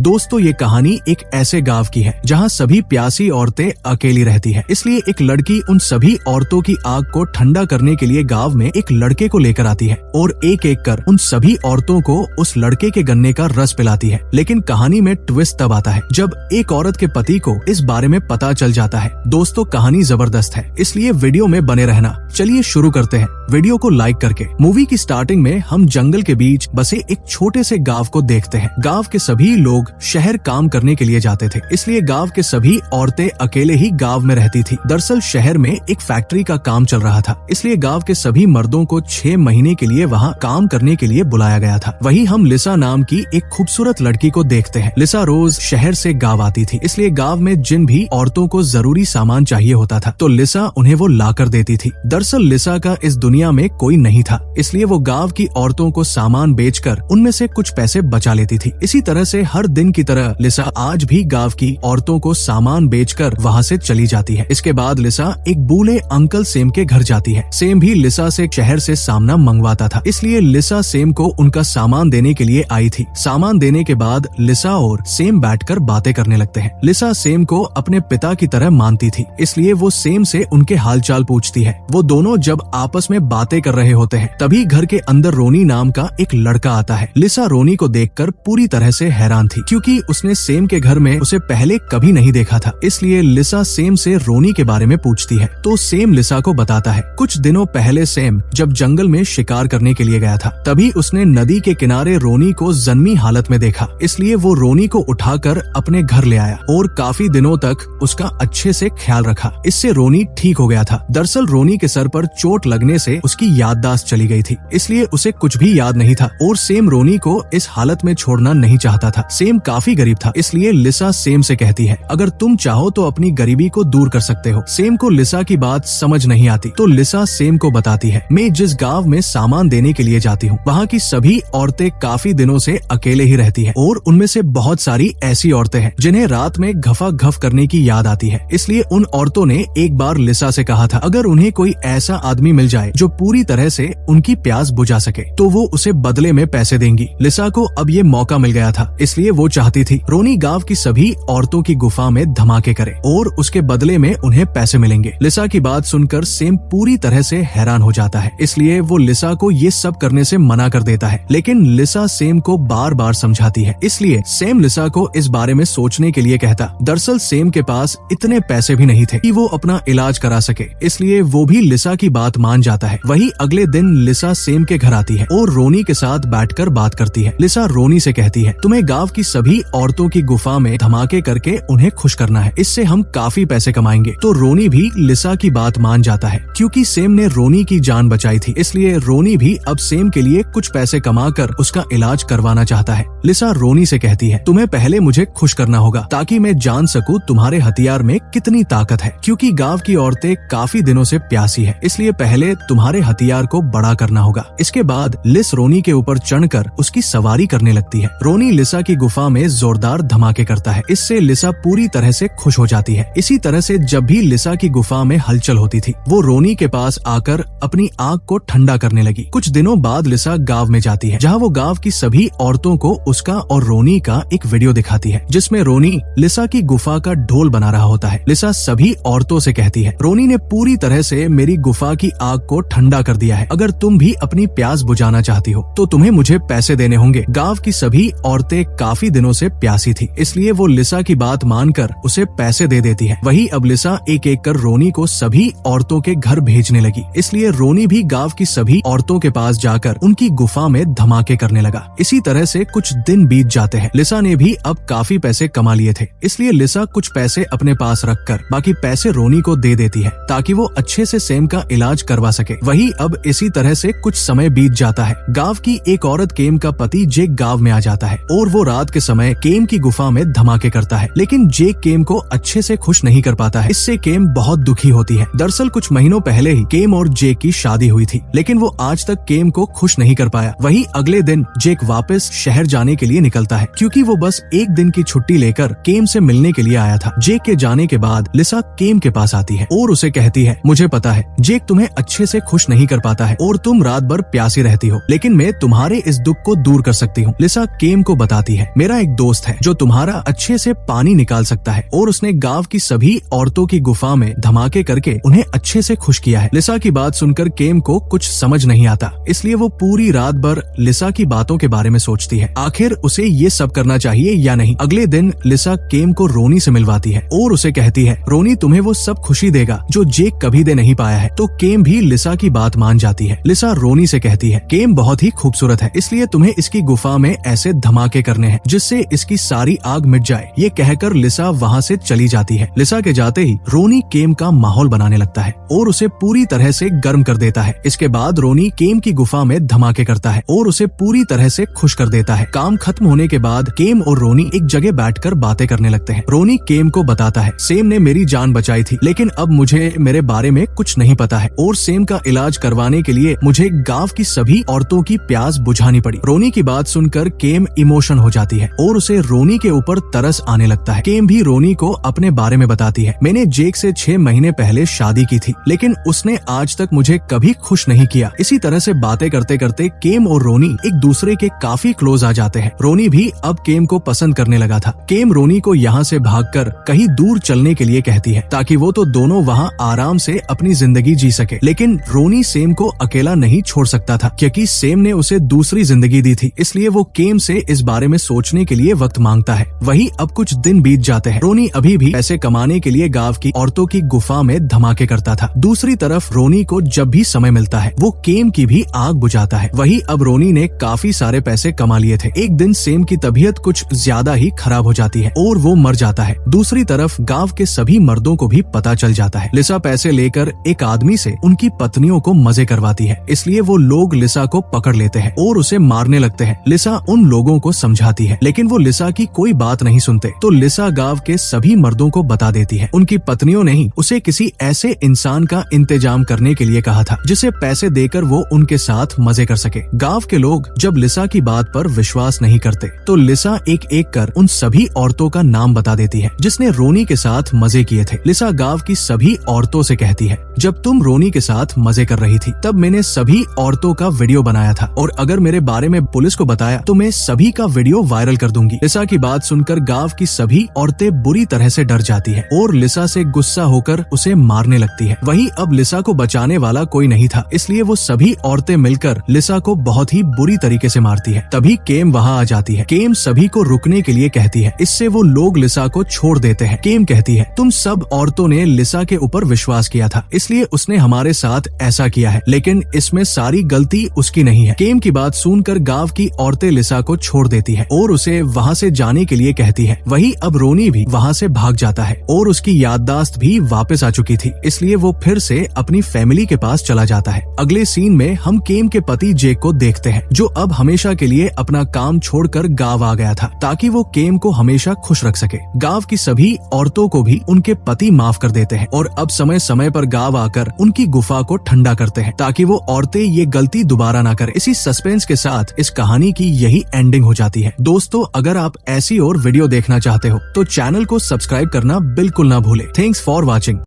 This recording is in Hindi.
दोस्तों ये कहानी एक ऐसे गांव की है जहाँ सभी प्यासी औरतें अकेली रहती है। इसलिए एक लड़की उन सभी औरतों की आग को ठंडा करने के लिए गांव में एक लड़के को लेकर आती है और एक एक कर उन सभी औरतों को उस लड़के के गन्ने का रस पिलाती है। लेकिन कहानी में ट्विस्ट तब आता है जब एक औरत के पति को इस बारे में पता चल जाता है। दोस्तों कहानी जबरदस्त है, इसलिए वीडियो में बने रहना। चलिए शुरू करते हैं वीडियो को लाइक करके। मूवी की स्टार्टिंग में हम जंगल के बीच बसे एक छोटे से गांव को देखते हैं। गांव के सभी लोग शहर काम करने के लिए जाते थे, इसलिए गांव के सभी औरतें अकेले ही गांव में रहती थी। दरअसल शहर में एक फैक्ट्री का काम चल रहा था, इसलिए गांव के सभी मर्दों को 6 महीने के लिए वहां काम करने के लिए बुलाया गया था। वहीं हम लिसा नाम की एक खूबसूरत लड़की को देखते हैं। लिसा रोज शहर से गांव आती थी, इसलिए गांव में जिन भी औरतों को जरूरी सामान चाहिए होता था तो लिसा उन्हें वो लाकर देती थी। दरअसल लिसा का इस दुनिया में कोई नहीं था, इसलिए वो गांव की औरतों को सामान बेचकर उनमें से कुछ पैसे बचा लेती थी। इसी तरह से हर दिन की तरह लिसा आज भी गांव की औरतों को सामान बेचकर वहां से चली जाती है। इसके बाद लिसा एक बूढ़े अंकल सेम के घर जाती है। सेम भी लिसा से शहर से सामना मंगवाता था, इसलिए लिसा सेम को उनका सामान देने के लिए आई थी। सामान देने के बाद लिसा और सेम बैठकर बातें करने लगते हैं। लिसा सेम को अपने पिता की तरह मानती थी, इसलिए वो सेम से उनके हालचाल पूछती है। वो दोनों जब आपस में बातें कर रहे होते हैं तभी घर के अंदर रोनी नाम का एक लड़का आता है। लिसा रोनी को देखकर पूरी तरह से हैरान थी, क्योंकि उसने सेम के घर में उसे पहले कभी नहीं देखा था। इसलिए लिसा सेम से रोनी के बारे में पूछती है तो सेम लिसा को बताता है। कुछ दिनों पहले सेम जब जंगल में शिकार करने के लिए गया था तभी उसने नदी के किनारे रोनी को जन्मी हालत में देखा, इसलिए वो रोनी को उठाकर अपने घर ले आया और काफी दिनों तक उसका अच्छे से ख्याल रखा। इससे रोनी ठीक हो गया था। दरअसल रोनी के सर पर चोट लगने से उसकी याददाश्त चली गई थी, इसलिए उसे कुछ भी याद नहीं था और सेम रोनी को इस हालत में छोड़ना नहीं चाहता था। सेम काफी गरीब था, इसलिए लिसा सेम से कहती है अगर तुम चाहो तो अपनी गरीबी को दूर कर सकते हो। सेम को लिसा की बात समझ नहीं आती तो लिसा सेम को बताती है मैं जिस गांव में सामान देने के लिए जाती हूँ वहाँ की सभी औरतें काफी दिनों से अकेले ही रहती है और उनमें से बहुत सारी ऐसी औरतें हैं जिन्हें रात में घफा घफ करने की याद आती है। इसलिए उन औरतों ने एक बार लिसा से कहा था अगर उन्हें कोई ऐसा आदमी मिल जाए जो पूरी तरह से उनकी प्यास बुझा सके तो वो उसे बदले में पैसे देंगी। लिसा को अब ये मौका मिल गया था, इसलिए वो चाहती थी रोनी गांव की सभी औरतों की गुफा में धमाके करे और उसके बदले में उन्हें पैसे मिलेंगे। लिसा की बात सुनकर सेम पूरी तरह से हैरान हो जाता है, इसलिए वो लिसा को ये सब करने से मना कर देता है। लेकिन लिसा सेम को बार बार समझाती है, इसलिए सेम लिसा को इस बारे में सोचने के लिए कहता। दरअसल सेम के पास इतने पैसे भी नहीं थे कि वो अपना इलाज करा सके, इसलिए वो भी लिसा की बात मान जाता है। वही अगले दिन लिसा सेम के घर आती है और रोनी के साथ बैठकर बात करती है। लिसा रोनी से कहती है तुम्हें गांव की सभी औरतों की गुफा में धमाके करके उन्हें खुश करना है, इससे हम काफी पैसे कमाएंगे। तो रोनी भी लिसा की बात मान जाता है, क्योंकि सेम ने रोनी की जान बचाई थी, इसलिए रोनी भी अब सेम के लिए कुछ पैसे कमाकर उसका इलाज करवाना चाहता है। लिसा रोनी से कहती है तुम्हें पहले मुझे खुश करना होगा ताकि मैं जान सकूं तुम्हारे हथियार में कितनी ताकत है, क्योंकि गांव की औरतें काफी दिनों से प्यासी है, इसलिए पहले तुम्हारे हथियार को बड़ा करना होगा। इसके बाद लिस रोनी के ऊपर चढ़कर उसकी सवारी करने लगती है। रोनी लिसा की गुफा में जोरदार धमाके करता है, इससे लिसा पूरी तरह से खुश हो जाती है। इसी तरह से जब भी लिसा की गुफा में हलचल होती थी वो रोनी के पास आकर अपनी आग को ठंडा करने लगी। कुछ दिनों बाद लिसा गांव में जाती है, जहाँ वो गांव की सभी औरतों को उसका और रोनी का एक वीडियो दिखाती है, जिसमें रोनी लिसा की गुफा का ढोल बना रहा होता है। लिसा सभी औरतों से कहती है रोनी ने पूरी तरह से मेरी गुफा की आग को ठंडा कर दिया है, अगर तुम भी अपनी प्यास बुझाना चाहती हो तो तुम्हें मुझे पैसे देने होंगे। गांव की सभी औरतें काफी दिनों से प्यासी थी, इसलिए वो लिसा की बात मानकर उसे पैसे दे देती है। वही अब लिसा एक एक कर रोनी को सभी औरतों के घर भेजने लगी, इसलिए रोनी भी गांव की सभी औरतों के पास जाकर उनकी गुफा में धमाके करने लगा। इसी तरह से कुछ दिन बीत जाते हैं। लिसा ने भी अब काफी पैसे कमा लिए थे, इसलिए लिसा कुछ पैसे अपने पास रखकर बाकी पैसे रोनी को दे देती है ताकि वो अच्छे से सेम का इलाज करवा सके। वही अब इसी तरह से कुछ समय बीत जाता है। गांव की एक औरत केम का पति जेक गांव में आ जाता है और वो रात के समय केम की गुफा में धमाके करता है, लेकिन जेक केम को अच्छे से खुश नहीं कर पाता है। इससे केम बहुत दुखी होती है। दरअसल कुछ महीनों पहले ही केम और जेक की शादी हुई थी, लेकिन वो आज तक केम को खुश नहीं कर पाया। वही अगले दिन जेक वापस शहर जाने के लिए निकलता है, क्योंकि वो बस एक दिन की छुट्टी लेकर केम से मिलने के लिए आया था। जेक के जाने के बाद लिसा केम के पास आती है और उसे कहती है मुझे पता है जेक तुम्हें अच्छे से खुश नहीं कर पाता है और तुम रात भर प्यासी रहती हो, लेकिन मैं तुम्हारे इस दुख को दूर कर सकती हूँ। लिसा केम को बताती है मेरा मेरा एक दोस्त है जो तुम्हारा अच्छे से पानी निकाल सकता है और उसने गांव की सभी औरतों की गुफा में धमाके करके उन्हें अच्छे से खुश किया है। लिसा की बात सुनकर केम को कुछ समझ नहीं आता, इसलिए वो पूरी रात भर लिसा की बातों के बारे में सोचती है। आखिर उसे ये सब करना चाहिए या नहीं। अगले दिन लिसा केम को रोनी से मिलवाती है और उसे कहती है, रोनी तुम्हें वो सब खुशी देगा जो जेक कभी दे नहीं पाया है। तो केम भी लिसा की बात मान जाती है। लिसा रोनी से कहती है, केम बहुत ही खूबसूरत है, इसलिए तुम्हें इसकी गुफा में ऐसे धमाके करने हैं जिससे इसकी सारी आग मिट जाए। ये कहकर लिसा वहाँ से चली जाती है। लिसा के जाते ही रोनी केम का माहौल बनाने लगता है और उसे पूरी तरह से गर्म कर देता है। इसके बाद रोनी केम की गुफा में धमाके करता है और उसे पूरी तरह से खुश कर देता है। काम खत्म होने के बाद केम और रोनी एक जगह बैठकर बातें करने लगते हैं। रोनी केम को बताता है, सेम ने मेरी जान बचाई थी, लेकिन अब मुझे मेरे बारे में कुछ नहीं पता है और सेम का इलाज करवाने के लिए मुझे गांव की सभी औरतों की प्यास बुझानी पड़ी। रोनी की बात सुनकर केम इमोशन हो जाती है और उसे रोनी के ऊपर तरस आने लगता है। केम भी रोनी को अपने बारे में बताती है, मैंने जेक से 6 महीने पहले शादी की थी, लेकिन उसने आज तक मुझे कभी खुश नहीं किया। इसी तरह से बातें करते करते केम और रोनी एक दूसरे के काफी क्लोज आ जाते हैं। रोनी भी अब केम को पसंद करने लगा था। केम रोनी को यहाँ से भागकर कहीं दूर चलने के लिए कहती है ताकि वो तो दोनों वहाँ आराम से अपनी जिंदगी जी सके, लेकिन रोनी सेम को अकेला नहीं छोड़ सकता था क्योंकि सेम ने उसे दूसरी जिंदगी दी थी। इसलिए वो केम से इस बारे में सोचने के लिए वक्त मांगता है। वही अब कुछ दिन बीत जाते हैं। रोनी अभी भी पैसे कमाने के लिए गांव की औरतों की गुफा में धमाके करता था। दूसरी तरफ रोनी को जब भी समय मिलता है वो केम की भी आग बुझाता है। वही अब रोनी ने काफी सारे पैसे कमा लिए थे। एक दिन सेम की तबीयत कुछ ज्यादा ही खराब हो जाती है और वो मर जाता है। दूसरी तरफ गांव के सभी मर्दों को भी पता चल जाता है। लिसा पैसे लेकर एक आदमी से उनकी पत्नियों को मजे करवाती है, इसलिए वो लोग लिसा को पकड़ लेते हैं और उसे मारने लगते हैं। लिसा उन लोगों को समझाती है, लेकिन वो लिसा की कोई बात नहीं सुनते। तो लिसा गांव के सभी मर्दों को बता देती है उनकी पत्नियों ने ही उसे किसी ऐसे इंसान का इंतजाम करने के लिए कहा था जिसे पैसे देकर वो उनके साथ मजे कर सके। गांव के लोग जब लिसा की बात पर विश्वास नहीं करते तो लिसा एक एक कर उन सभी औरतों का नाम बता देती है जिसने रोनी के साथ मजे किए थे। लिसा गांव की सभी औरतों से कहती है, जब तुम रोनी के साथ मजे कर रही थी तब मैंने सभी औरतों का वीडियो बनाया था और अगर मेरे बारे में पुलिस को बताया तो मैं सभी का वीडियो वायरल कर दूंगी। लिसा की बात सुनकर गांव की सभी औरतें बुरी तरह से डर जाती है और लिसा से गुस्सा होकर उसे मारने लगती है। वहीं अब लिसा को बचाने वाला कोई नहीं था, इसलिए वो सभी औरतें मिलकर लिसा को बहुत ही बुरी तरीके से मारती है। तभी केम वहाँ आ जाती है। केम सभी को रुकने के लिए कहती है, इससे वो लोग लिसा को छोड़ देते हैं। केम कहती है, तुम सब औरतों ने लिसा के ऊपर विश्वास किया था, इसलिए उसने हमारे साथ ऐसा किया है, लेकिन इसमें सारी गलती उसकी नहीं है। केम की बात सुनकर गांव की औरतें लिसा को छोड़ देती है और उसे वहाँ से जाने के लिए कहती है। वही अब रोनी भी वहाँ से भाग जाता है और उसकी याददाश्त भी वापस आ चुकी थी, इसलिए वो फिर से अपनी फैमिली के पास चला जाता है। अगले सीन में हम केम के पति जेक को देखते हैं जो अब हमेशा के लिए अपना काम छोड़कर गांव आ गया था ताकि वो केम को हमेशा खुश रख सके। गांव की सभी औरतों को भी उनके पति माफ कर देते हैं और अब समय समय पर गांव आकर उनकी गुफा को ठंडा करते हैं ताकि वो औरतें ये गलती दोबारा ना करें। इसी सस्पेंस के साथ इस कहानी की यही एंडिंग हो जाती है। दोस्तों, अगर आप ऐसी और वीडियो देखना चाहते हो तो चैनल को सब्सक्राइब करना बिल्कुल ना भूले। Thanks for watching.